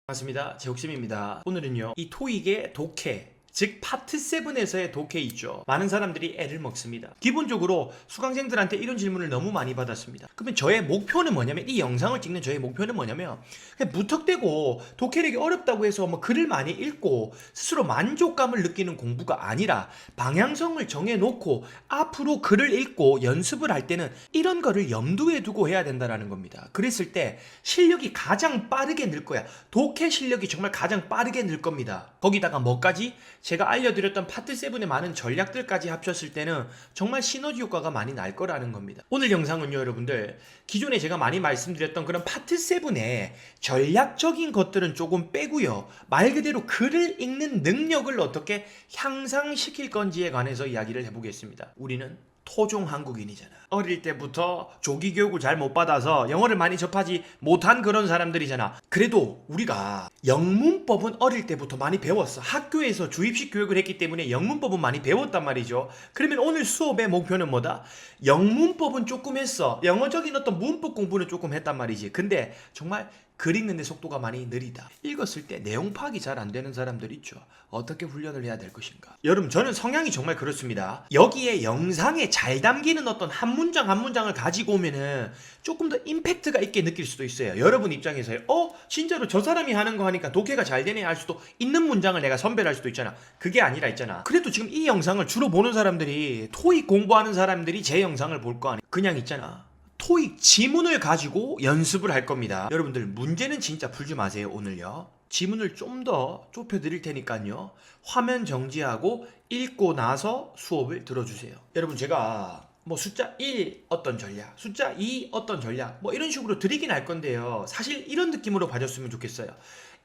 반갑습니다. 제옥심입니다. 오늘은요, 이 토익의 독해, 즉 파트 7에서의 독해 있죠. 많은 사람들이 애를 먹습니다. 기본적으로 수강생들한테 이런 질문을 너무 많이 받았습니다. 그러면 저의 목표는 뭐냐면, 이 영상을 찍는 저의 목표는 뭐냐면, 그냥 무턱대고 독해력이 어렵다고 해서 뭐 글을 많이 읽고 스스로 만족감을 느끼는 공부가 아니라, 방향성을 정해놓고 앞으로 글을 읽고 연습을 할 때는 이런 거를 염두에 두고 해야 된다는 겁니다. 그랬을 때 실력이 가장 빠르게 늘 거야. 독해 실력이 정말 가장 빠르게 늘 겁니다. 거기다가 뭐까지? 제가 알려드렸던 파트 7의 많은 전략들까지 합쳤을 때는 정말 시너지 효과가 많이 날 거라는 겁니다. 오늘 영상은요, 여러분들, 기존에 제가 많이 말씀드렸던 그런 파트 7의 전략적인 것들은 조금 빼고요, 말 그대로 글을 읽는 능력을 어떻게 향상시킬 건지에 관해서 이야기를 해보겠습니다. 우리는 토종 한국인이잖아. 어릴 때부터 조기 교육을 잘 못 받아서 영어를 많이 접하지 못한 그런 사람들이잖아. 그래도 우리가 영문법은 어릴 때부터 많이 배웠어. 학교에서 주입식 교육을 했기 때문에 영문법은 많이 배웠단 말이죠. 그러면 오늘 수업의 목표는 뭐다? 영문법은 조금 했어. 영어적인 어떤 문법 공부는 조금 했단 말이지. 근데 정말 글 읽는데 속도가 많이 느리다. 읽었을 때 내용 파악이 잘 안 되는 사람들 있죠. 어떻게 훈련을 해야 될 것인가? 여러분, 저는 성향이 정말 그렇습니다. 여기에 영상에 잘 담기는 어떤 한 문장 한 문장을 가지고 오면은 조금 더 임팩트가 있게 느낄 수도 있어요. 여러분 입장에서요. 진짜로 저 사람이 하는 거 하니까 독해가 잘 되네 할 수도 있는 문장을 내가 선별할 수도 있잖아. 그게 아니라 있잖아. 그래도 지금 이 영상을 주로 보는 사람들이, 토익 공부하는 사람들이 제 영상을 볼 거 아니야. 그냥 있잖아, 토익 지문을 가지고 연습을 할 겁니다. 여러분들, 문제는 진짜 풀지 마세요. 오늘요, 지문을 좀 더 좁혀 드릴 테니까요, 화면 정지하고 읽고 나서 수업을 들어주세요. 여러분, 제가 뭐 숫자 1 어떤 전략, 숫자 2 어떤 전략, 뭐 이런 식으로 드리긴 할 건데요, 사실 이런 느낌으로 봐줬으면 좋겠어요.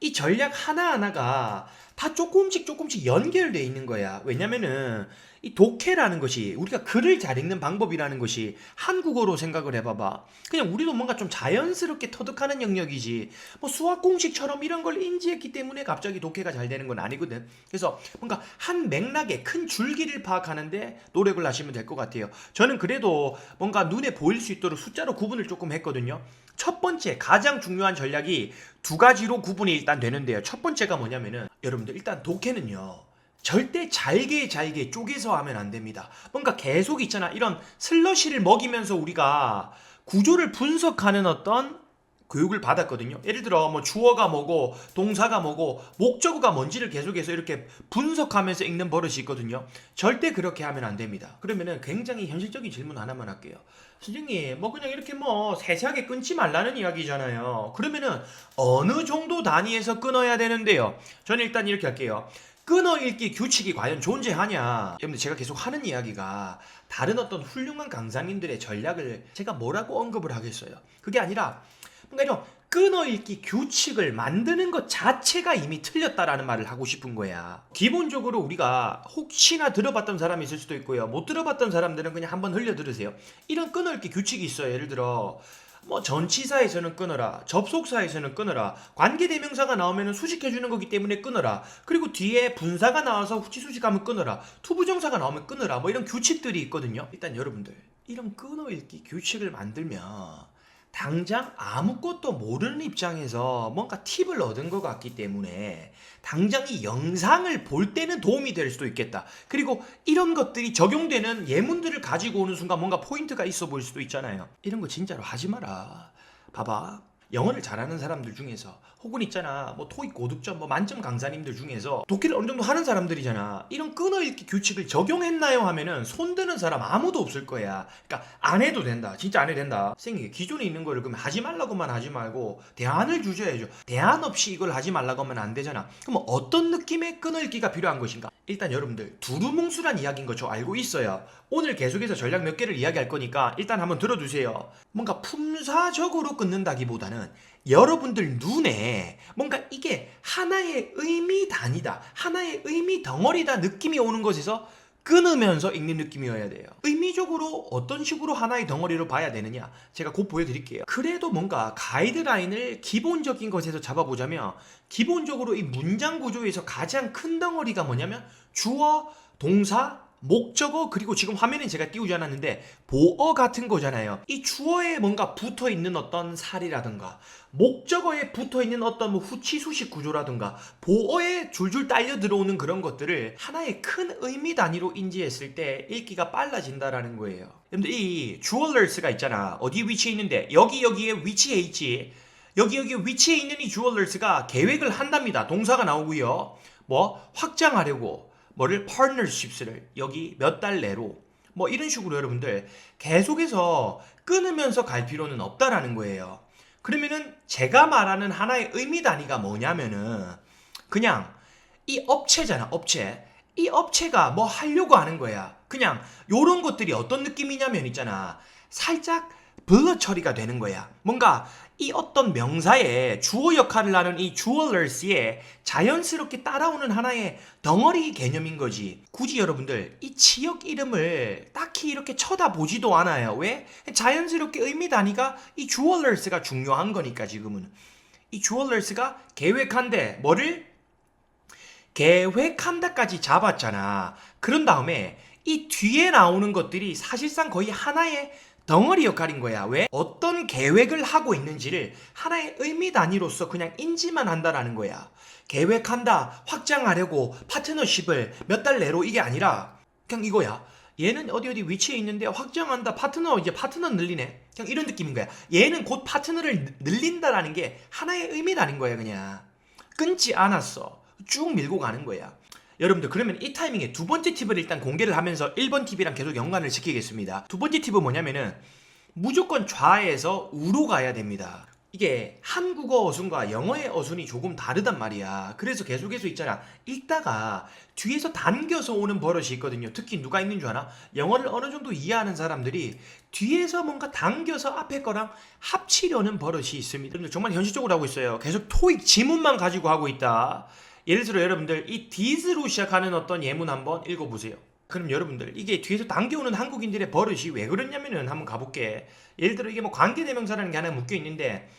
이 전략 하나하나가 다 조금씩 연결돼 있는 거야. 왜냐면은 이 독해라는 것이, 우리가 글을 잘 읽는 방법이라는 것이, 한국어로 생각을 해봐봐. 그냥 우리도 뭔가 좀 자연스럽게 터득하는 영역이지, 뭐 수학 공식처럼 이런 걸 인지했기 때문에 갑자기 독해가 잘 되는 건 아니거든. 그래서 뭔가 한 맥락의 큰 줄기를 파악하는데 노력을 하시면 될 것 같아요. 저는 그래도 뭔가 눈에 보일 수 있도록 숫자로 구분을 조금 했거든요. 첫 번째, 가장 중요한 전략이 두 가지로 구분이 일단 되는데요. 첫 번째가 뭐냐면은, 여러분들, 일단 독해는요, 절대 잘게 쪼개서 하면 안 됩니다. 뭔가 계속 있잖아, 이런 슬러시를 먹이면서 우리가 구조를 분석하는 어떤 교육을 받았거든요. 예를 들어 뭐 주어가 뭐고 동사가 뭐고 목적어가 뭔지를 계속해서 이렇게 분석하면서 읽는 버릇이 있거든요. 절대 그렇게 하면 안 됩니다. 그러면은 굉장히 현실적인 질문 하나만 할게요. 선생님, 뭐 그냥 이렇게 뭐 세세하게 끊지 말라는 이야기잖아요. 그러면은 어느 정도 단위에서 끊어야 되는데요. 저는 일단 이렇게 할게요. 끊어읽기 규칙이 과연 존재하냐? 여러분들, 제가 계속 하는 이야기가 다른 어떤 훌륭한 강사님들의 전략을 제가 뭐라고 언급을 하겠어요. 그게 아니라 뭔가 이런 끊어읽기 규칙을 만드는 것 자체가 이미 틀렸다라는 말을 하고 싶은 거야. 기본적으로 우리가 혹시나 들어봤던 사람이 있을 수도 있고요, 못 들어봤던 사람들은 그냥 한번 흘려 들으세요. 이런 끊어읽기 규칙이 있어요. 예를 들어 뭐 전치사에서는 끊어라, 접속사에서는 끊어라, 관계대명사가 나오면 수식해주는 거기 때문에 끊어라, 그리고 뒤에 분사가 나와서 후치수식하면 끊어라, 투부정사가 나오면 끊어라, 뭐 이런 규칙들이 있거든요. 일단 여러분들, 이런 끊어읽기 규칙을 만들면 당장 아무것도 모르는 입장에서 뭔가 팁을 얻은 것 같기 때문에 당장 이 영상을 볼 때는 도움이 될 수도 있겠다. 그리고 이런 것들이 적용되는 예문들을 가지고 오는 순간 뭔가 포인트가 있어 보일 수도 있잖아요. 이런 거 진짜로 하지 마라. 봐봐, 영어를 잘하는 사람들 중에서, 혹은 있잖아, 뭐 토익 고득점 뭐 만점 강사님들 중에서 독해를 어느 정도 하는 사람들이잖아. 이런 끊어읽기 규칙을 적용했나요 하면은 손드는 사람 아무도 없을 거야. 그러니까 안 해도 된다. 진짜 안 해도 된다. 선생님, 기존에 있는 거를 그럼 하지 말라고만 하지 말고 대안을 주셔야죠. 대안 없이 이걸 하지 말라고 하면 안 되잖아. 그럼 어떤 느낌의 끊어읽기가 필요한 것인가? 일단 여러분들, 두루뭉술한 이야기인 거 저 알고 있어요. 오늘 계속해서 전략 몇 개를 이야기할 거니까 일단 한번 들어주세요. 뭔가 품사적으로 끊는다기보다는 여러분들 눈에 뭔가 이게 하나의 의미 단위다, 하나의 의미 덩어리다 느낌이 오는 것에서 끊으면서 읽는 느낌이어야 돼요. 의미적으로 어떤 식으로 하나의 덩어리로 봐야 되느냐, 제가 곧 보여드릴게요. 그래도 뭔가 가이드라인을 기본적인 것에서 잡아보자면, 기본적으로 이 문장 구조에서 가장 큰 덩어리가 뭐냐면 주어, 동사, 목적어 그리고 지금 화면에 제가 띄우지 않았는데 보어 같은 거잖아요. 이 주어에 뭔가 붙어있는 어떤 살이라든가 목적어에 붙어있는 어떤 뭐 후치수식 구조라든가 보어에 줄줄 딸려 들어오는 그런 것들을 하나의 큰 의미 단위로 인지했을 때 읽기가 빨라진다라는 거예요. 여러분들 이 주얼러스가 있잖아. 어디 위치해 있는데 여기에 위치해 있지. 여기에 위치해 있는 이 주얼러스가 계획을 한답니다. 동사가 나오고요. 뭐 확장하려고 뭐를 partnerships를 여기 몇 달 내로 뭐 이런 식으로 여러분들 계속해서 끊으면서 갈 필요는 없다라는 거예요. 그러면은 제가 말하는 하나의 의미 단위가 뭐냐면은 그냥 이 업체잖아, 업체. 이 업체가 뭐 하려고 하는 거야. 그냥 요런 것들이 어떤 느낌이냐면 있잖아. 살짝 블러 처리가 되는 거야. 뭔가 이 어떤 명사의 주어 역할을 하는 이 주얼러스에 자연스럽게 따라오는 하나의 덩어리 개념인 거지. 굳이 여러분들 이 지역 이름을 딱히 이렇게 쳐다보지도 않아요. 왜? 자연스럽게 의미 단위가 이 주얼러스가 중요한 거니까 지금은. 이 주얼러스가 계획한데 뭐를? 계획한다까지 잡았잖아. 그런 다음에 이 뒤에 나오는 것들이 사실상 거의 하나의 덩어리 역할인 거야. 왜? 어떤 계획을 하고 있는지를 하나의 의미 단위로서 그냥 인지만 한다라는 거야. 계획한다, 확장하려고 파트너십을 몇 달 내로 이게 아니라 그냥 이거야. 얘는 어디 위치에 있는데 확장한다, 이제 파트너 늘리네. 그냥 이런 느낌인 거야. 얘는 곧 파트너를 늘린다라는 게 하나의 의미 단위인 거야. 그냥 끊지 않았어. 쭉 밀고 가는 거야. 여러분들 그러면 이 타이밍에 두 번째 팁을 일단 공개를 하면서 1번 팁이랑 계속 연관을 시키겠습니다. 두 번째 팁은 뭐냐면은 무조건 좌에서 우로 가야 됩니다. 이게 한국어 어순과 영어의 어순이 조금 다르단 말이야. 그래서 계속해서 있잖아. 읽다가 뒤에서 당겨서 오는 버릇이 있거든요. 특히 누가 있는 줄 아나? 영어를 어느 정도 이해하는 사람들이 뒤에서 뭔가 당겨서 앞에 거랑 합치려는 버릇이 있습니다. 정말 현실적으로 하고 있어요. 계속 토익 지문만 가지고 하고 있다. 예를 들어 여러분들 이 this로 시작하는 어떤 예문 한번 읽어보세요. 그럼 여러분들 이게 뒤에서 당겨오는 한국인들의 버릇이 왜 그러냐면은 한번 가볼게. 예를 들어 이게 뭐 관계대명사라는 게 하나 묶여 있는데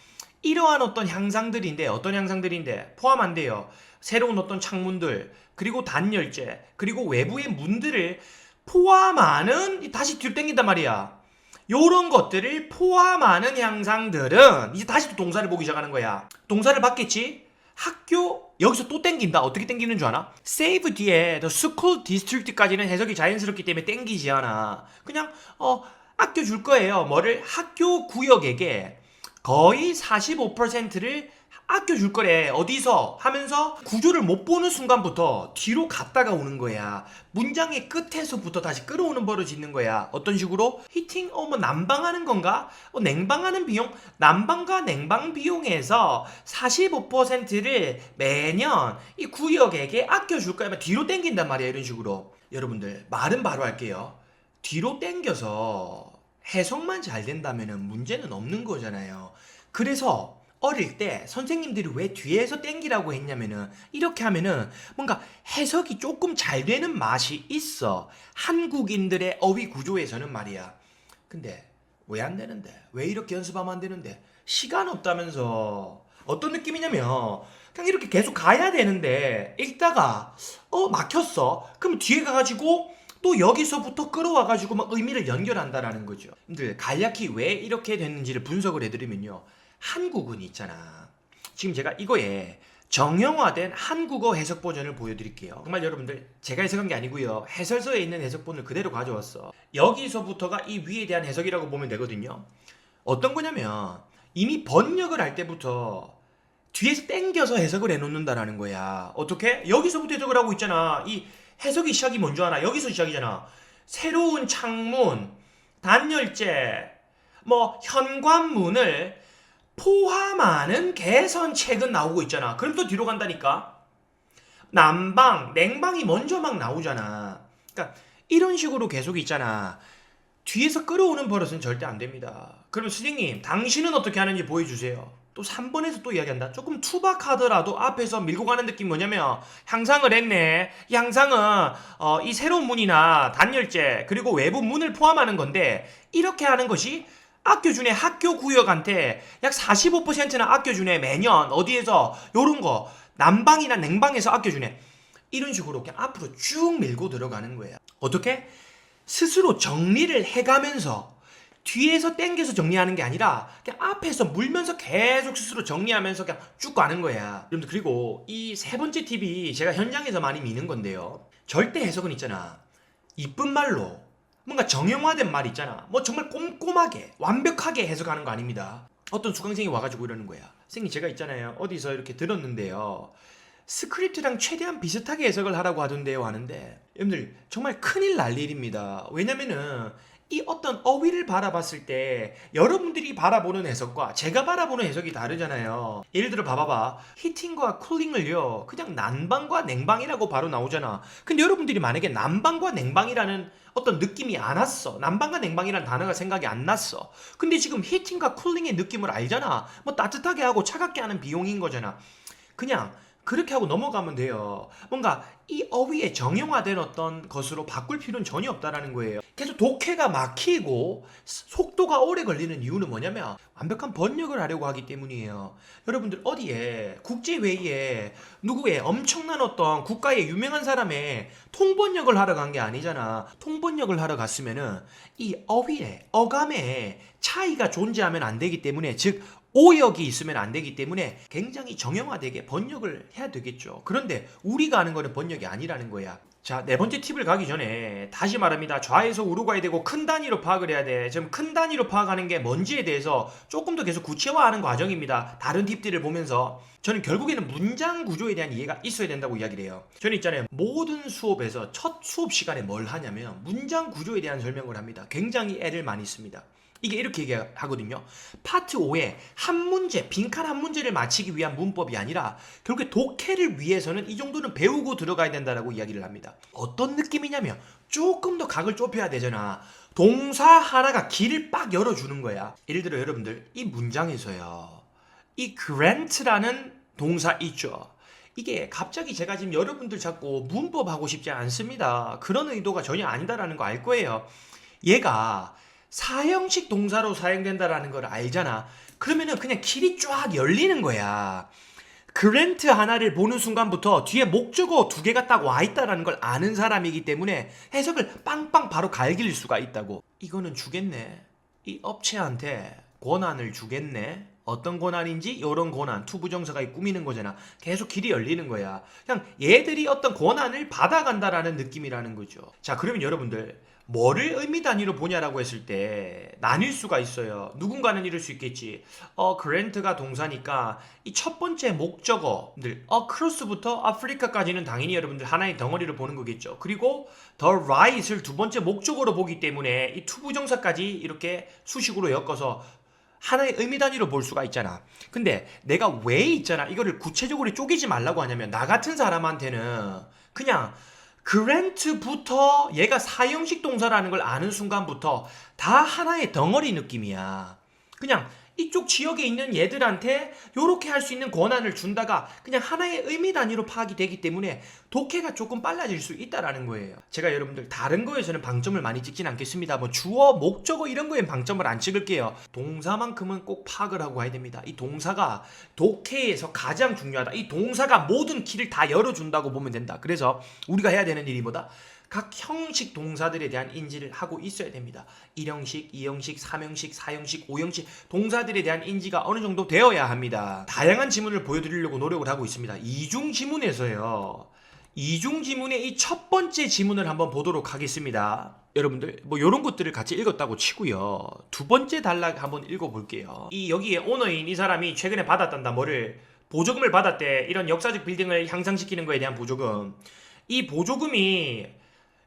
이러한 어떤 향상들인데 어떤 향상들인데 포함 안 돼요. 새로운 어떤 창문들 그리고 단열재 그리고 외부의 문들을 포함하는 다시 뒤로 당긴단 말이야. 요런 것들을 포함하는 향상들은 이제 다시 또 동사를 보기 시작하는 거야. 동사를 받겠지? 학교 여기서 또 땡긴다. 어떻게 땡기는 줄 아나? save 뒤에 the school district까지는 해석이 자연스럽기 때문에 땡기지 않아. 그냥 아껴줄 거예요. 뭐를? 학교 구역에게 거의 45%를 아껴줄 거래. 어디서? 하면서 구조를 못 보는 순간부터 뒤로 갔다가 오는 거야. 문장의 끝에서부터 다시 끌어오는 버릇이 있는 거야. 어떤 식으로? 히팅? 뭐 난방하는 건가? 냉방하는 비용? 난방과 냉방 비용에서 45%를 매년 이 구역에게 아껴줄 거야. 뒤로 땡긴단 말이야. 이런 식으로. 여러분들 말은 바로 할게요. 뒤로 땡겨서 해석만 잘 된다면 문제는 없는 거잖아요. 그래서 어릴 때 선생님들이 왜 뒤에서 땡기라고 했냐면은 이렇게 하면은 뭔가 해석이 조금 잘 되는 맛이 있어. 한국인들의 어휘 구조에서는 말이야. 근데 왜 안 되는데? 왜 이렇게 연습하면 안 되는데? 시간 없다면서. 어떤 느낌이냐면 그냥 이렇게 계속 가야 되는데 읽다가 막혔어. 그럼 뒤에 가가지고 또 여기서부터 끌어와가지고 막 의미를 연결한다라는 거죠. 근데 간략히 왜 이렇게 됐는지를 분석을 해드리면요. 한국은 있잖아. 지금 제가 이거에 정형화된 한국어 해석 버전을 보여드릴게요. 정말 여러분들 제가 해석한 게 아니고요. 해설서에 있는 해석본을 그대로 가져왔어. 여기서부터가 이 위에 대한 해석이라고 보면 되거든요. 어떤 거냐면 이미 번역을 할 때부터 뒤에서 땡겨서 해석을 해놓는다라는 거야. 어떻게? 여기서부터 해석을 하고 있잖아. 이 해석이 시작이 뭔지 아나? 여기서 시작이잖아. 새로운 창문, 단열재, 뭐 현관문을 포함하는 개선책은 나오고 있잖아. 그럼 또 뒤로 간다니까. 난방, 냉방이 먼저 막 나오잖아. 그러니까 이런 식으로 계속 있잖아. 뒤에서 끌어오는 버릇은 절대 안 됩니다. 그럼 선생님, 당신은 어떻게 하는지 보여주세요. 또 3번에서 또 이야기한다. 조금 투박하더라도 앞에서 밀고 가는 느낌 뭐냐면 향상을 했네. 이 향상은 이 새로운 문이나 단열재 그리고 외부 문을 포함하는 건데 이렇게 하는 것이 아껴주네. 학교 구역한테 약 45%나 아껴주네. 매년 어디에서 요런 거 난방이나 냉방에서 아껴주네. 이런 식으로 그냥 앞으로 쭉 밀고 들어가는 거야. 어떻게? 스스로 정리를 해가면서 뒤에서 땡겨서 정리하는 게 아니라 그냥 앞에서 물면서 계속 스스로 정리하면서 그냥 쭉 가는 거야. 여러분들, 그리고 이 세 번째 팁이 제가 현장에서 많이 미는 건데요. 절대 해석은 있잖아. 이쁜 말로 뭔가 정형화된 말 있잖아. 뭐 정말 꼼꼼하게 완벽하게 해석하는 거 아닙니다. 어떤 수강생이 와가지고 이러는 거야. 선생님, 제가 있잖아요, 어디서 이렇게 들었는데요, 스크립트랑 최대한 비슷하게 해석을 하라고 하던데요 하는데, 여러분들 정말 큰일 날 일입니다. 왜냐면은 이 어떤 어휘를 바라봤을 때 여러분들이 바라보는 해석과 제가 바라보는 해석이 다르잖아요. 예를 들어 봐봐봐, 히팅과 쿨링을요 그냥 난방과 냉방이라고 바로 나오잖아. 근데 여러분들이 만약에 난방과 냉방이라는 어떤 느낌이 안 왔어, 난방과 냉방이라는 단어가 생각이 안 났어, 근데 지금 히팅과 쿨링의 느낌을 알잖아. 뭐 따뜻하게 하고 차갑게 하는 비용인 거잖아. 그냥 그렇게 하고 넘어가면 돼요. 뭔가 이 어휘의 정형화된 어떤 것으로 바꿀 필요는 전혀 없다라는 거예요. 계속 독해가 막히고 속도가 오래 걸리는 이유는 뭐냐면 완벽한 번역을 하려고 하기 때문이에요. 여러분들 어디에 국제회의에 누구의 엄청난 어떤 국가의 유명한 사람의 통번역을 하러 간 게 아니잖아. 통번역을 하러 갔으면은 이 어휘의 어감의 차이가 존재하면 안 되기 때문에, 즉 오역이 있으면 안 되기 때문에 굉장히 정형화되게 번역을 해야 되겠죠. 그런데 우리가 아는 거는 번역이 아니라는 거야. 자, 네 번째 팁을 가기 전에 다시 말합니다. 좌에서 우로 가야 되고 큰 단위로 파악을 해야 돼. 지금 큰 단위로 파악하는 게 뭔지에 대해서 조금 더 계속 구체화하는 과정입니다. 다른 팁들을 보면서 저는 결국에는 문장 구조에 대한 이해가 있어야 된다고 이야기를 해요. 저는 있잖아요, 모든 수업에서 첫 수업 시간에 뭘 하냐면 문장 구조에 대한 설명을 합니다. 굉장히 애를 많이 씁니다. 이게 이렇게 얘기하거든요. 파트 5에 한 문제, 빈칸 한 문제를 맞히기 위한 문법이 아니라 결국에 독해를 위해서는 이 정도는 배우고 들어가야 된다라고 이야기를 합니다. 어떤 느낌이냐면 조금 더 각을 좁혀야 되잖아. 동사 하나가 길을 빡 열어주는 거야. 예를 들어 여러분들, 이 문장에서요, 이 grant라는 동사 있죠. 이게 갑자기 제가 지금 여러분들 자꾸 문법 하고 싶지 않습니다. 그런 의도가 전혀 아니다라는 거 알 거예요. 얘가 사형식 동사로 사용된다라는 걸 알잖아. 그러면은 그냥 길이 쫙 열리는 거야. 그랜트 하나를 보는 순간부터 뒤에 목적어 두 개가 딱 와 있다라는 걸 아는 사람이기 때문에 해석을 빵빵 바로 갈길 수가 있다고. 이거는 주겠네. 이 업체한테 권한을 주겠네. 어떤 권한인지 이런 권한, 투부정사가 꾸미는 거잖아. 계속 길이 열리는 거야. 그냥 얘들이 어떤 권한을 받아간다라는 느낌이라는 거죠. 자, 그러면 여러분들 뭐를 의미 단위로 보냐라고 했을 때 나뉠 수가 있어요. 누군가는 이럴 수 있겠지. 그랜트가 동사니까 이 첫 번째 목적어들 크로스부터 아프리카까지는 당연히 여러분들 하나의 덩어리로 보는 거겠죠. 그리고 the right을 두 번째 목적어로 보기 때문에 이 투부정사까지 이렇게 수식으로 엮어서 하나의 의미 단위로 볼 수가 있잖아. 근데 내가 왜 있잖아, 이거를 구체적으로 쪼개지 말라고 하냐면, 나 같은 사람한테는 그냥 그랜트부터 얘가 사형식 동사라는 걸 아는 순간부터 다 하나의 덩어리 느낌이야. 그냥 이쪽 지역에 있는 얘들한테 요렇게 할 수 있는 권한을 준다가 그냥 하나의 의미 단위로 파악이 되기 때문에 독해가 조금 빨라질 수 있다라는 거예요. 제가 여러분들 다른 거에서는 방점을 많이 찍진 않겠습니다. 뭐 주어, 목적어 이런 거엔 방점을 안 찍을게요. 동사만큼은 꼭 파악을 하고 가야 됩니다. 이 동사가 독해에서 가장 중요하다. 이 동사가 모든 길을 다 열어준다고 보면 된다. 그래서 우리가 해야 되는 일이 뭐다? 각 형식 동사들에 대한 인지를 하고 있어야 됩니다. 1형식, 2형식, 3형식, 4형식, 5형식 동사들에 대한 인지가 어느 정도 되어야 합니다. 다양한 지문을 보여드리려고 노력을 하고 있습니다. 이중 지문에서요, 이중 지문의 이 첫 번째 지문을 한번 보도록 하겠습니다. 여러분들 뭐 이런 것들을 같이 읽었다고 치고요, 두 번째 단락 한번 읽어볼게요. 이 여기에 오너인 이 사람이 최근에 받았단다. 뭐를? 보조금을 받았대. 이런 역사적 빌딩을 향상시키는 거에 대한 보조금. 이 보조금이,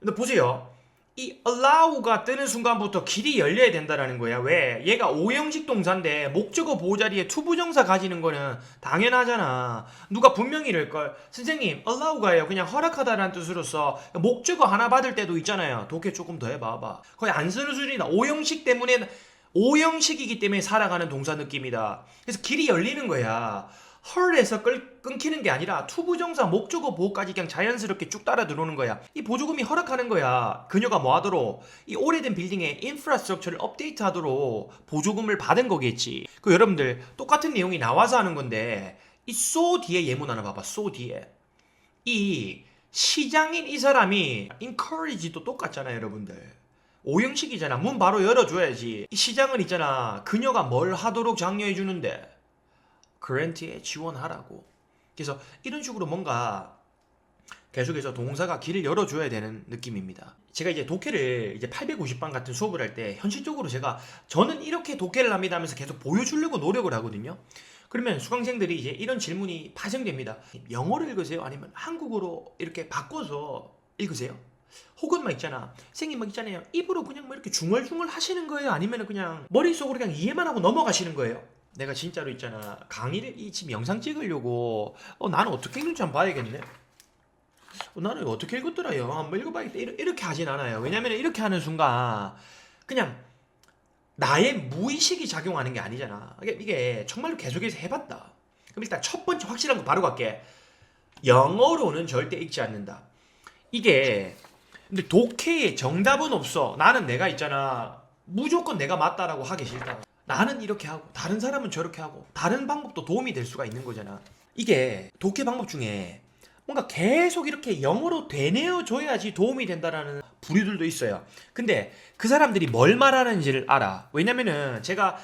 근데 보세요, 이 allow가 뜨는 순간부터 길이 열려야 된다라는 거야. 왜? 얘가 5형식 동사인데 목적어 보호자리에 투부정사 가지는 거는 당연하잖아. 누가 분명히 이럴걸, 선생님 allow가요 그냥 허락하다라는 뜻으로서 목적어 하나 받을 때도 있잖아요. 독해 조금 더 해봐봐. 거의 안 쓰는 수준이다. 5형식 때문에, 5형식이기 때문에 살아가는 동사 느낌이다. 그래서 길이 열리는 거야. 헐에서 끊기는 게 아니라 투부정사 목적어 보호까지 그냥 자연스럽게 쭉 따라 들어오는 거야. 이 보조금이 허락하는 거야. 그녀가 뭐 하도록? 이 오래된 빌딩의 인프라스트럭처를 업데이트하도록 보조금을 받은 거겠지. 그 여러분들 똑같은 내용이 나와서 하는 건데, 이 so 뒤에 예문 하나 봐봐. so 뒤에 이 시장인 이 사람이 encourage도 똑같잖아요, 여러분들. 오형식이잖아. 문 바로 열어줘야지. 이 시장은 있잖아. 그녀가 뭘 하도록 장려해 주는데 그랜트에 지원하라고. 그래서 이런 식으로 뭔가 계속해서 동사가 길을 열어줘야 되는 느낌입니다. 제가 이제 독해를 이제 850방 같은 수업을 할 때 현실적으로 저는 이렇게 독해를 합니다 하면서 계속 보여주려고 노력을 하거든요. 그러면 수강생들이 이제 이런 질문이 파생됩니다. 영어로 읽으세요? 아니면 한국어로 이렇게 바꿔서 읽으세요? 혹은 막 있잖아. 선생님 막 있잖아요. 입으로 그냥 뭐 이렇게 중얼중얼 하시는 거예요? 아니면 그냥 머릿속으로 그냥 이해만 하고 넘어가시는 거예요? 내가 진짜로 있잖아. 강의를 지금 영상 찍으려고 나는 어떻게 읽는지 한번 봐야겠네. 나는 어떻게 읽었더라요? 한번 읽어봐야겠다. 이렇게 하진 않아요. 왜냐면 이렇게 하는 순간 그냥 나의 무의식이 작용하는 게 아니잖아. 이게 정말로 계속해서 해봤다. 그럼 일단 첫 번째 확실한 거 바로 갈게. 영어로는 절대 읽지 않는다. 이게 근데 독해에 정답은 없어. 나는 내가 있잖아. 무조건 내가 맞다라고 하기 싫다. 나는 이렇게 하고 다른 사람은 저렇게 하고 다른 방법도 도움이 될 수가 있는 거잖아. 이게 독해 방법 중에 뭔가 계속 이렇게 영어로 되뇌어 줘야지 도움이 된다라는 부류들도 있어요. 근데 그 사람들이 뭘 말하는지를 알아. 왜냐면은 제가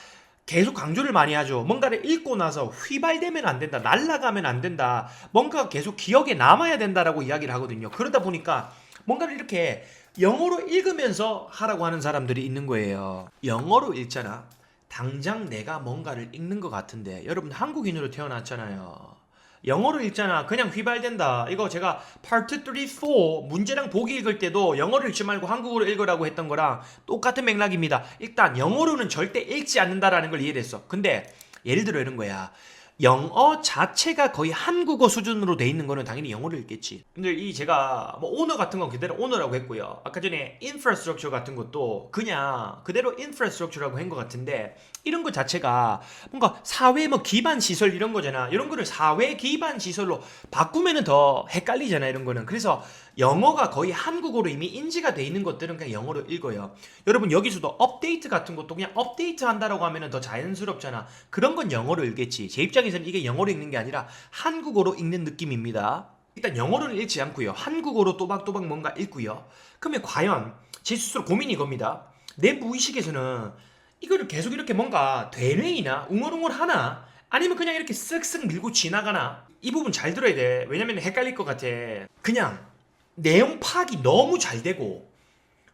계속 강조를 많이 하죠. 뭔가를 읽고 나서 휘발되면 안 된다. 날아가면 안 된다. 뭔가가 계속 기억에 남아야 된다라고 이야기를 하거든요. 그러다 보니까 뭔가를 이렇게 영어로 읽으면서 하라고 하는 사람들이 있는 거예요. 영어로 읽잖아. 당장 내가 뭔가를 읽는 것 같은데 여러분 한국인으로 태어났잖아요. 영어로 읽잖아. 그냥 휘발된다. 이거 제가 파트 3, 4 문제랑 보기 읽을 때도 영어를 읽지 말고 한국어로 읽으라고 했던 거랑 똑같은 맥락입니다. 일단 영어로는 절대 읽지 않는다라는 걸 이해했어. 근데 예를 들어 이런 거야. 영어 자체가 거의 한국어 수준으로 돼 있는 거는 당연히 영어를 읽겠지. 근데 제가 뭐 오너 같은 건 그대로 오너라고 했고요. 아까 전에 infrastructure 같은 것도 그냥 그대로 infrastructure라고 한 것 같은데 이런 것 자체가 뭔가 사회 뭐 기반 시설 이런 거잖아. 이런 거를 사회 기반 시설로 바꾸면은 더 헷갈리잖아, 이런 거는. 그래서 영어가 거의 한국어로 이미 인지가 돼 있는 것들은 그냥 영어로 읽어요. 여러분 여기서도 업데이트 같은 것도 그냥 업데이트 한다라고 하면은 더 자연스럽잖아. 그런 건 영어로 읽겠지. 제 입장에서는 이게 영어로 읽는 게 아니라 한국어로 읽는 느낌입니다. 일단 영어로는 읽지 않고요. 한국어로 또박또박 뭔가 읽고요. 그러면 과연 제 스스로 고민이 이겁니다. 내 무의식에서는 이거를 계속 이렇게 뭔가 되뇌이나 웅얼웅얼 하나 아니면 그냥 이렇게 쓱쓱 밀고 지나가나. 이 부분 잘 들어야 돼. 왜냐면 헷갈릴 것 같아. 그냥 내용 파악이 너무 잘 되고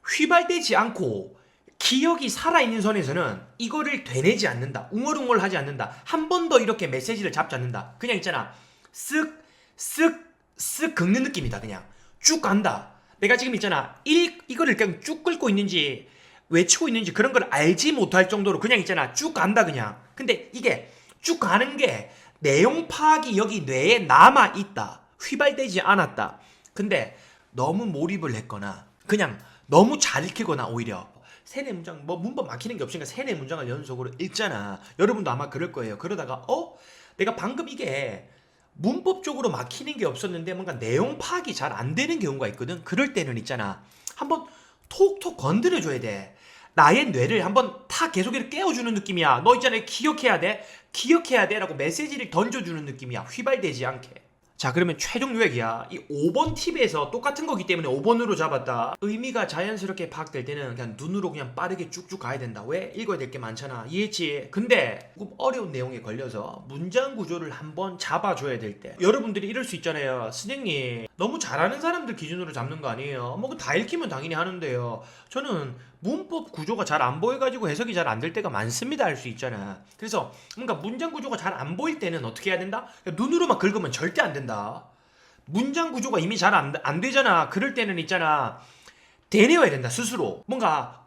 휘발되지 않고 기억이 살아있는 선에서는 이거를 되뇌지 않는다. 웅얼웅얼 하지 않는다. 한 번 더 이렇게 메시지를 잡지 않는다. 그냥 있잖아. 쓱 긁는 느낌이다. 그냥 쭉 간다. 내가 지금 있잖아. 이거를 그냥 쭉 긁고 있는지 외치고 있는지 그런 걸 알지 못할 정도로 그냥 있잖아. 쭉 간다 그냥. 근데 이게 쭉 가는 게 내용 파악이 여기 뇌에 남아있다. 휘발되지 않았다. 근데 너무 몰입을 했거나 그냥 너무 잘 읽히거나 오히려 세네 문장 뭐 문법 막히는 게 없으니까 세네 문장을 연속으로 읽잖아. 여러분도 아마 그럴 거예요. 그러다가 내가 방금 이게 문법적으로 막히는 게 없었는데 뭔가 내용 파악이 잘 안 되는 경우가 있거든. 그럴 때는 있잖아. 한번 톡톡 건드려줘야 돼. 나의 뇌를 한번 탁 계속 이렇게 깨워주는 느낌이야. 너 있잖아. 기억해야 돼. 기억해야 돼. 라고 메시지를 던져주는 느낌이야. 휘발되지 않게. 자, 그러면 최종 요약이야. 이 5번 팁에서 똑같은 거기 때문에 5번으로 잡았다. 의미가 자연스럽게 파악될 때는 그냥 눈으로 그냥 빠르게 쭉쭉 가야 된다. 왜? 읽어야 될 게 많잖아. 이해했지? 근데 조금 어려운 내용에 걸려서 문장 구조를 한번 잡아줘야 될 때 여러분들이 이럴 수 있잖아요. 선생님 너무 잘하는 사람들 기준으로 잡는 거 아니에요? 뭐 다 읽히면 당연히 하는데요. 저는 문법 구조가 잘 안 보여가지고 해석이 잘 안 될 때가 많습니다. 할 수 있잖아. 그래서 뭔가 문장 구조가 잘 안 보일 때는 어떻게 해야 된다? 눈으로만 긁으면 절대 안 된다. 문장 구조가 이미 잘 안 되잖아. 그럴 때는 있잖아. 되뇌어야 된다. 스스로. 뭔가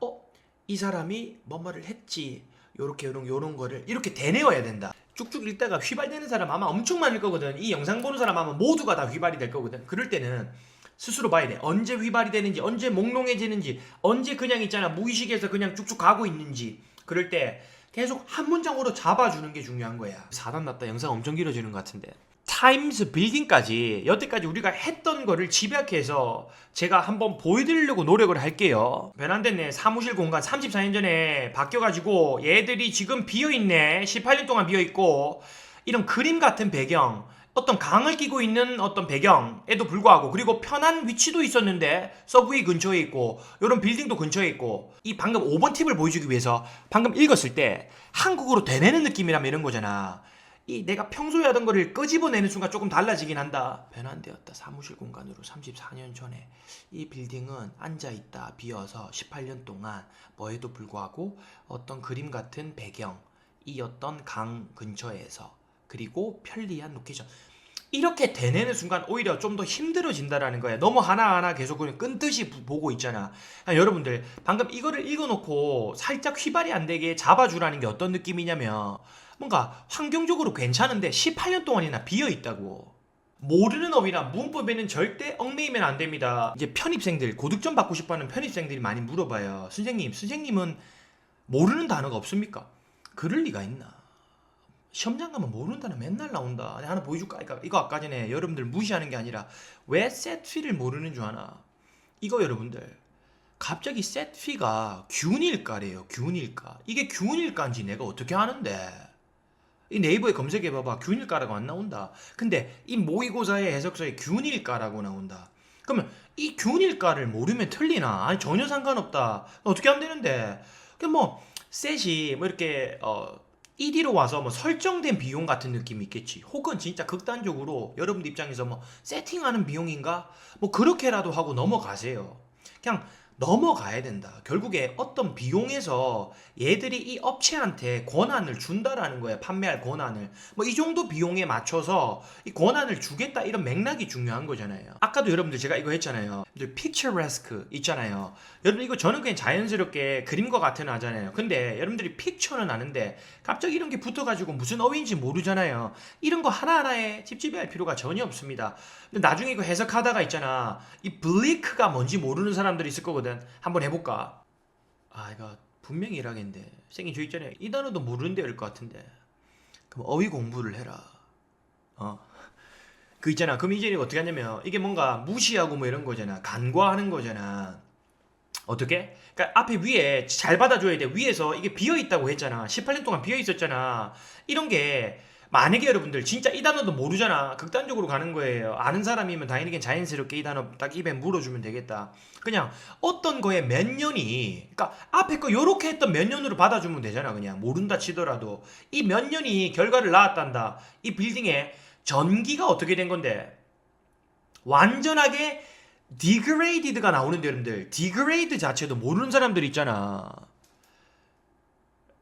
이 사람이 뭐 말을 했지. 요런 거를 이렇게 되뇌어야 된다. 쭉쭉 읽다가 휘발되는 사람 아마 엄청 많을 거거든. 이 영상 보는 사람 아마 모두가 다 휘발이 될 거거든. 그럴 때는 스스로 봐야 돼. 언제 휘발이 되는지, 언제 몽롱해지는지, 언제 그냥 있잖아. 무의식에서 그냥 쭉쭉 가고 있는지. 그럴 때 계속 한 문장으로 잡아주는 게 중요한 거야. 4단 났다. 영상 엄청 길어지는 것 같은데. 타임스 빌딩까지 여태까지 우리가 했던 거를 집약해서 제가 한번 보여드리려고 노력을 할게요. 변환됐네. 사무실 공간 34년 전에 바뀌어가지고 얘들이 지금 비어있네. 18년 동안 비어있고 이런 그림 같은 배경 어떤 강을 끼고 있는 어떤 배경에도 불구하고, 그리고 편한 위치도 있었는데 서브웨이 근처에 있고 이런 빌딩도 근처에 있고, 이 방금 5번 팁을 보여주기 위해서 방금 읽었을 때 한국어로 되뇌는 느낌이라면 이런 거잖아. 이 내가 평소에 하던 거를 끄집어내는 순간 조금 달라지긴 한다. 변환되었다. 사무실 공간으로 34년 전에 이 빌딩은 앉아있다 비어서 18년 동안 뭐에도 불구하고 어떤 그림 같은 배경이었던 강 근처에서, 그리고 편리한 로케이션. 이렇게 되뇌는 순간 오히려 좀 더 힘들어진다라는 거야. 너무 하나하나 계속 그냥 끈듯이 보고 있잖아. 여러분들 방금 이거를 읽어놓고 살짝 휘발이 안 되게 잡아주라는 게 어떤 느낌이냐면, 뭔가 환경적으로 괜찮은데 18년 동안이나 비어있다고. 모르는 어휘나 문법에는 절대 얽매이면 안 됩니다. 이제 편입생들, 고득점 받고 싶어하는 편입생들이 많이 물어봐요. 선생님은 모르는 단어가 없습니까? 그럴 리가 있나? 시험장 가면 모르는 단어 맨날 나온다. 내가 하나 보여줄까? 이거 아까 전에 여러분들 무시하는 게 아니라 왜 setfee를 모르는 줄 아나? 이거 여러분들 갑자기 setfee가 균일가래요. 균일가. 이게 균일가인지 내가 어떻게 아는데? 이 네이버에 검색해봐봐. 균일가라고 안 나온다. 근데 이 모의고사의 해석서에 균일가라고 나온다. 그러면 이 균일가를 모르면 틀리나? 아니 전혀 상관없다. 어떻게 하면 되는데? 뭐 셋이 뭐 이렇게 1위로 와서 뭐 설정된 비용 같은 느낌이 있겠지. 혹은 진짜 극단적으로 여러분들 입장에서 뭐 세팅하는 비용인가? 뭐 그렇게라도 하고 넘어가세요. 그냥 넘어가야 된다. 결국에 어떤 비용에서 얘들이 이 업체한테 권한을 준다라는 거야. 판매할 권한을. 뭐 이 정도 비용에 맞춰서 이 권한을 주겠다, 이런 맥락이 중요한 거잖아요. 아까도 여러분들 제가 이거 했잖아요. picturesque 있잖아요. 여러분 이거 저는 그냥 자연스럽게 그림과 같은 하잖아요. 근데 여러분들이 픽처는 아는데 갑자기 이런 게 붙어가지고 무슨 어휘인지 모르잖아요. 이런 거 하나하나에 찝찝해할 필요가 전혀 없습니다. 근데 나중에 이거 해석하다가 있잖아. 이 bleak가 뭔지 모르는 사람들이 있을 거거든. 한번 해볼까? 이거 분명히 일하겠는데 생긴 저 있잖아요. 이 단어도 모르는데 일 것 같은데. 그럼 어휘 공부를 해라. 그 있잖아. 그럼 이제 어떻게 하냐면, 이게 뭔가 무시하고 뭐 이런 거잖아. 간과하는 거잖아. 어떻게? 그러니까 앞에 위에 잘 받아줘야 돼. 위에서 이게 비어 있다고 했잖아. 18년 동안 비어 있었잖아. 이런 게 만약에 여러분들 진짜 이 단어도 모르잖아. 극단적으로 가는 거예요. 아는 사람이면 당연히 자연스럽게 이 단어 딱 입에 물어주면 되겠다. 그냥 어떤 거에 몇 년이, 그러니까 앞에 거 요렇게 했던 몇 년으로 받아주면 되잖아. 그냥 모른다 치더라도 이 몇 년이 결과를 낳았단다. 이 빌딩에 전기가 어떻게 된 건데 완전하게 degraded가 나오는데, 여러분들 degrade 자체도 모르는 사람들 있잖아.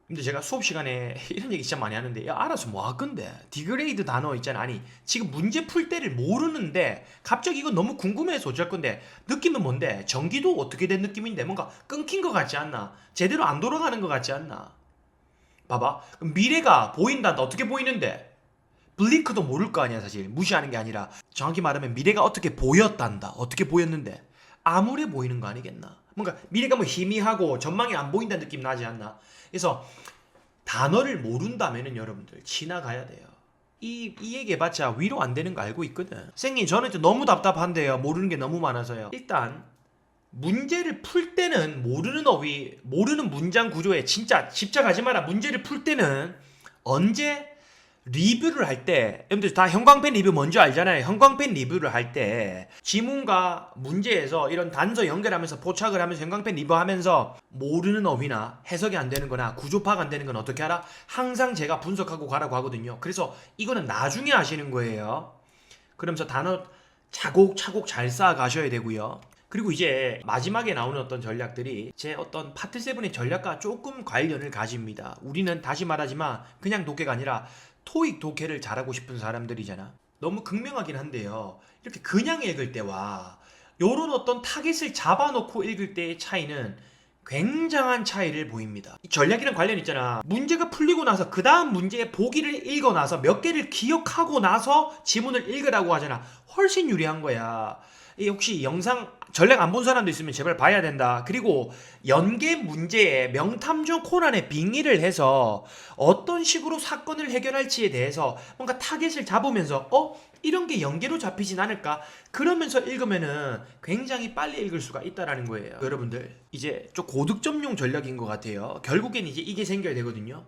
근데 제가 수업 시간에 이런 얘기 진짜 많이 하는데, 야 알아서 뭐 할 건데 디그레이드 단어 있잖아. 아니 지금 문제 풀 때를 모르는데 갑자기 이거 너무 궁금해서 어쩔 건데, 느낌은 뭔데? 전기도 어떻게 된 느낌인데 뭔가 끊긴 것 같지 않나? 제대로 안 돌아가는 것 같지 않나? 봐봐, 그럼 미래가 보인단다. 어떻게 보이는데? 블링크도 모를 거 아니야. 사실 무시하는 게 아니라 정확히 말하면 미래가 어떻게 보였단다. 어떻게 보였는데 암울해 보이는 거 아니겠나? 뭔가 미래가 뭐 희미하고 전망이 안 보인다는 느낌 나지 않나? 그래서 단어를 모른다면은 여러분들 지나가야 돼요. 이 얘기 해봤자 위로 안 되는 거 알고 있거든. 선생님 저는 너무 답답한데요. 모르는 게 너무 많아서요. 일단 문제를 풀 때는 모르는 어휘, 모르는 문장 구조에 진짜 집착하지 마라. 문제를 풀 때는 언제 리뷰를 할 때, 여러분들 다 형광펜 리뷰 뭔지 알잖아요. 형광펜 리뷰를 할 때 지문과 문제에서 이런 단서 연결하면서 포착을 하면서 형광펜 리뷰하면서 모르는 어휘나 해석이 안 되는 거나 구조 파악 안 되는 건 어떻게 하라? 항상 제가 분석하고 가라고 하거든요. 그래서 이거는 나중에 하시는 거예요. 그러면서 단어 차곡차곡 잘 쌓아 가셔야 되고요. 그리고 이제 마지막에 나오는 어떤 전략들이 제 어떤 파트 7의 전략과 조금 관련을 가집니다. 우리는 다시 말하지만 그냥 독해가 아니라 토익 독해를 잘하고 싶은 사람들이잖아. 너무 극명하긴 한데요. 이렇게 그냥 읽을 때와 요런 어떤 타겟을 잡아놓고 읽을 때의 차이는 굉장한 차이를 보입니다. 이 전략이랑 관련 있잖아. 문제가 풀리고 나서 그 다음 문제의 보기를 읽어 나서 몇 개를 기억하고 나서 지문을 읽으라고 하잖아. 훨씬 유리한 거야. 혹시 영상 전략 안 본 사람도 있으면 제발 봐야 된다. 그리고 연계 문제에 명탐정 코난에 빙의를 해서 어떤 식으로 사건을 해결할지에 대해서 뭔가 타겟을 잡으면서 이런 게 연계로 잡히진 않을까? 그러면서 읽으면은 굉장히 빨리 읽을 수가 있다라는 거예요. 여러분들 이제 좀 고득점용 전략인 것 같아요. 결국엔 이제 이게 생겨야 되거든요.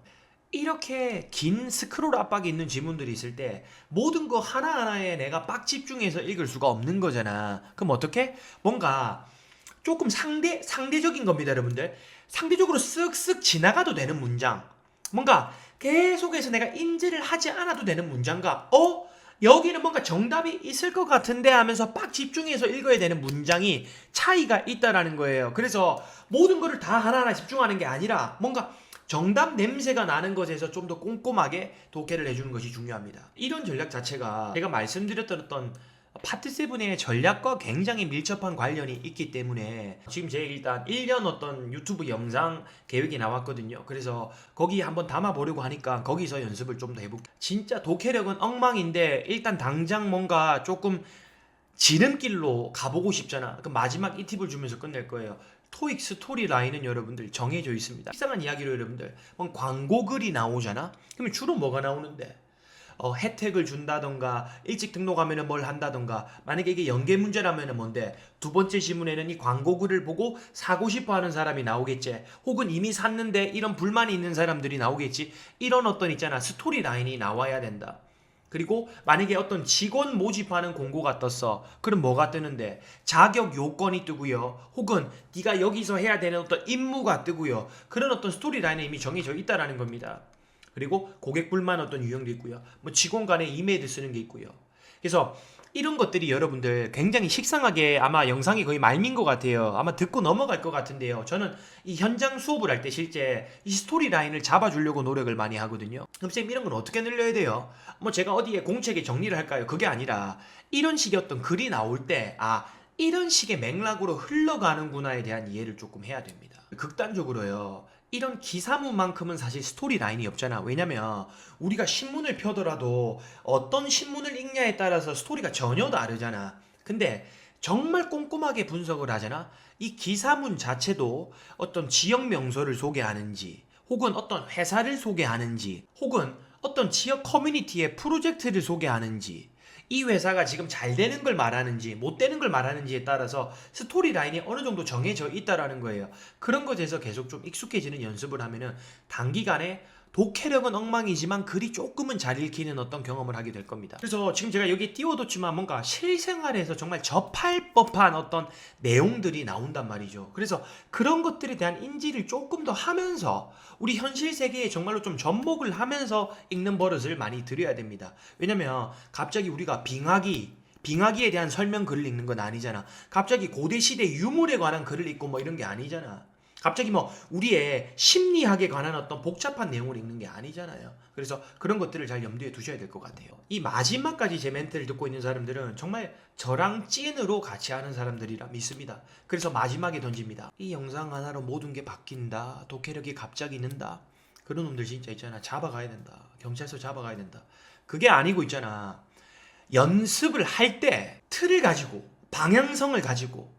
이렇게 긴 스크롤 압박이 있는 지문들이 있을 때 모든 거 하나하나에 내가 빡 집중해서 읽을 수가 없는 거잖아. 그럼 어떻게? 뭔가 조금 상대적인 겁니다, 여러분들. 상대적으로 쓱쓱 지나가도 되는 문장. 뭔가 계속해서 내가 인지를 하지 않아도 되는 문장과 여기는 뭔가 정답이 있을 것 같은데 하면서 빡 집중해서 읽어야 되는 문장이 차이가 있다라는 거예요. 그래서 모든 거를 다 하나하나 집중하는 게 아니라 뭔가 정답 냄새가 나는 것에서 좀 더 꼼꼼하게 독해를 해주는 것이 중요합니다. 이런 전략 자체가 제가 말씀드렸던 어떤 파트 7의 전략과 굉장히 밀접한 관련이 있기 때문에 지금 제 일단 1년 어떤 유튜브 영상 계획이 나왔거든요. 그래서 거기 한번 담아보려고 하니까 거기서 연습을 좀 더 해볼게요. 진짜 독해력은 엉망인데 일단 당장 뭔가 조금 지름길로 가보고 싶잖아. 그 마지막 이 팁을 주면서 끝낼 거예요. 토익 스토리 라인은 여러분들 정해져 있습니다. 이상한 이야기로 여러분들 광고 글이 나오잖아. 그러면 주로 뭐가 나오는데? 혜택을 준다던가 일찍 등록하면 뭘 한다던가 만약에 이게 연계 문제라면 뭔데 두 번째 지문에는 이 광고 글을 보고 사고 싶어 하는 사람이 나오겠지 혹은 이미 샀는데 이런 불만이 있는 사람들이 나오겠지 이런 어떤 있잖아 스토리 라인이 나와야 된다. 그리고 만약에 어떤 직원 모집하는 공고가 떴어. 그럼 뭐가 뜨는데? 자격 요건이 뜨고요. 혹은 네가 여기서 해야 되는 어떤 임무가 뜨고요. 그런 어떤 스토리 라인이 이미 정해져 있다라는 겁니다. 그리고 고객 불만 어떤 유형도 있고요. 뭐 직원 간에 이메일 쓰는 게 있고요. 그래서 이런 것들이 여러분들 굉장히 식상하게 아마 영상이 거의 말민 것 같아요. 아마 듣고 넘어갈 것 같은데요. 저는 이 현장 수업을 할 때 실제 이 스토리 라인을 잡아주려고 노력을 많이 하거든요. 그럼 쌤 이런 건 어떻게 늘려야 돼요? 뭐 제가 어디에 공책에 정리를 할까요? 그게 아니라 이런 식의 어떤 글이 나올 때 이런 식의 맥락으로 흘러가는구나에 대한 이해를 조금 해야 됩니다. 극단적으로요. 이런 기사문만큼은 사실 스토리 라인이 없잖아. 왜냐면 우리가 신문을 펴더라도 어떤 신문을 읽냐에 따라서 스토리가 전혀 다르잖아. 근데 정말 꼼꼼하게 분석을 하잖아. 이 기사문 자체도 어떤 지역 명소를 소개하는지 혹은 어떤 회사를 소개하는지 혹은 어떤 지역 커뮤니티의 프로젝트를 소개하는지 이 회사가 지금 잘 되는 걸 말하는지 못 되는 걸 말하는지에 따라서 스토리 라인이 어느 정도 정해져 있다라는 거예요. 그런 것에서 계속 좀 익숙해지는 연습을 하면은 단기간에 독해력은 엉망이지만 글이 조금은 잘 읽히는 어떤 경험을 하게 될 겁니다. 그래서 지금 제가 여기 띄워뒀지만 뭔가 실생활에서 정말 접할 법한 어떤 내용들이 나온단 말이죠. 그래서 그런 것들에 대한 인지를 조금 더 하면서 우리 현실 세계에 정말로 좀 접목을 하면서 읽는 버릇을 많이 들여야 됩니다. 왜냐면 갑자기 우리가 빙하기에 대한 설명 글을 읽는 건 아니잖아. 갑자기 고대시대 유물에 관한 글을 읽고 뭐 이런 게 아니잖아. 갑자기 뭐 우리의 심리학에 관한 어떤 복잡한 내용을 읽는 게 아니잖아요. 그래서 그런 것들을 잘 염두에 두셔야 될 것 같아요. 이 마지막까지 제 멘트를 듣고 있는 사람들은 정말 저랑 찐으로 같이 하는 사람들이라 믿습니다. 그래서 마지막에 던집니다. 이 영상 하나로 모든 게 바뀐다. 독해력이 갑자기 는다. 그런 놈들 진짜 있잖아. 잡아가야 된다. 경찰서 잡아가야 된다. 그게 아니고 있잖아. 연습을 할 때 틀을 가지고 방향성을 가지고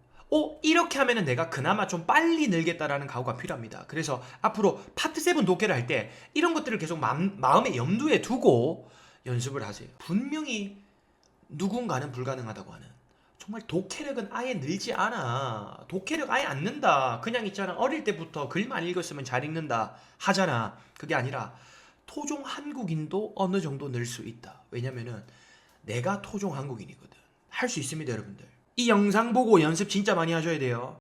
이렇게 하면은 내가 그나마 좀 빨리 늘겠다라는 각오가 필요합니다. 그래서 앞으로 파트 7 독해를 할 때 이런 것들을 계속 마음에 염두에 두고 연습을 하세요. 분명히 누군가는 불가능하다고 하는 정말 독해력은 아예 늘지 않아. 독해력 아예 안 는다. 그냥 있잖아. 어릴 때부터 글만 읽었으면 잘 읽는다 하잖아. 그게 아니라 토종 한국인도 어느 정도 늘 수 있다. 왜냐면은 내가 토종 한국인이거든. 할 수 있습니다, 여러분들. 이 영상 보고 연습 진짜 많이 하셔야 돼요.